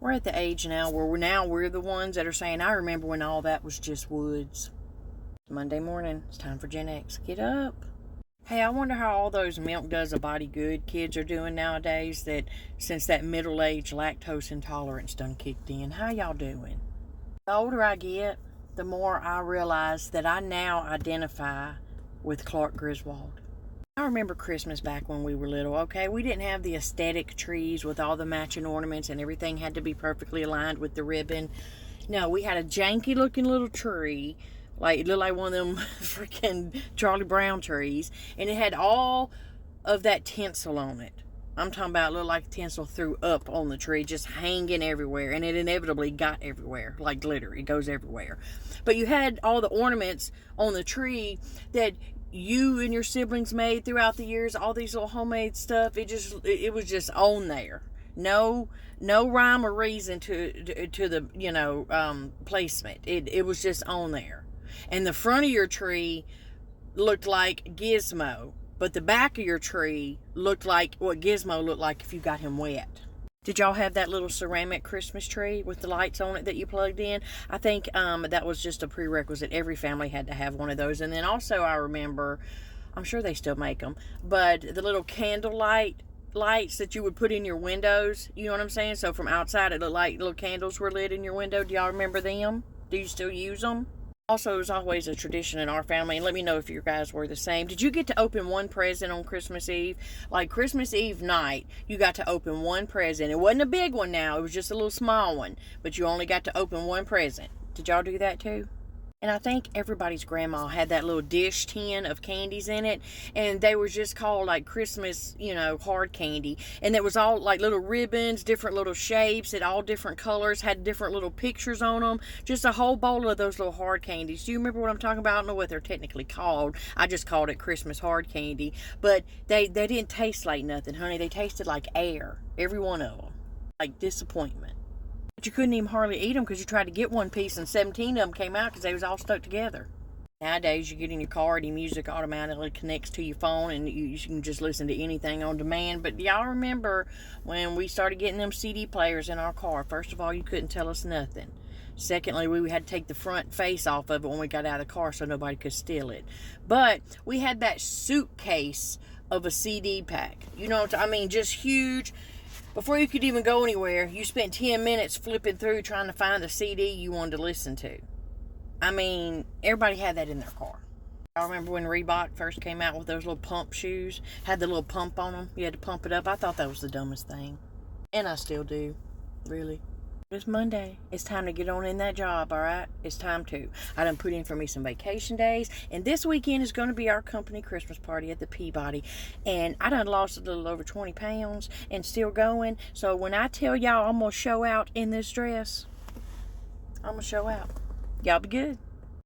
We're at the age now where we're the ones that are saying, I remember when all that was just woods. Monday morning, it's time for Gen X. Get up. Hey, I wonder how all those milk does a body good kids are doing nowadays, that since that middle-age lactose intolerance done kicked in. How y'all doing? The older I get, the more I realize that I now identify with Clark Griswold. I remember Christmas back when we were little, okay? We didn't have the aesthetic trees with all the matching ornaments and everything had to be perfectly aligned with the ribbon. No, we had a janky looking little tree, like it looked like one of them freaking Charlie Brown trees, and it had all of that tinsel on it. I'm talking about it looked like tinsel threw up on the tree, just hanging everywhere, and it inevitably got everywhere, like glitter. It goes everywhere. But you had all the ornaments on the tree that you and your siblings made throughout the years, all these little homemade stuff. It was just on there. No rhyme or reason to the placement. It was just on there. And the front of your tree looked like Gizmo, but the back of your tree looked like what Gizmo looked like if you got him wet. Did y'all have that little ceramic Christmas tree with the lights on it that you plugged in? I think that was just a prerequisite. Every family had to have one of those. And then also I remember, I'm sure they still make them, but the little candlelight lights that you would put in your windows. You know what I'm saying? So from outside it looked like little candles were lit in your window. Do y'all remember them? Do you still use them? Also, it was always a tradition in our family, and let me know if you guys were the same. Did you get to open one present on Christmas Eve? Like Christmas Eve night, you got to open one present. It wasn't a big one now, it was just a little small one, but you only got to open one present. Did y'all do that too? And I think everybody's grandma had that little dish tin of candies in it. And they were just called like Christmas, hard candy. And it was all like little ribbons, different little shapes, all different colors, had different little pictures on them. Just a whole bowl of those little hard candies. Do you remember what I'm talking about? I don't know what they're technically called. I just called it Christmas hard candy. But they didn't taste like nothing, honey. They tasted like air. Every one of them. Like disappointment. But you couldn't even hardly eat them because you tried to get one piece and 17 of them came out because they was all stuck together. Nowadays, you get in your car and your music automatically connects to your phone and you can just listen to anything on demand. But y'all remember when we started getting them CD players in our car? First of all, you couldn't tell us nothing. Secondly, we had to take the front face off of it when we got out of the car so nobody could steal it. But we had that suitcase of a CD pack. You know what I mean? Just huge. Before you could even go anywhere, you spent 10 minutes flipping through trying to find a CD you wanted to listen to. I mean, everybody had that in their car. I remember when Reebok first came out with those little pump shoes, had the little pump on them. You had to pump it up. I thought that was the dumbest thing. And I still do. Really. It's Monday. It's time to get on in that job, all right? It's time to. I done put in for me some vacation days. And this weekend is going to be our company Christmas party at the Peabody. And I done lost a little over 20 pounds and still going. So when I tell y'all I'm going to show out in this dress, I'm going to show out. Y'all be good.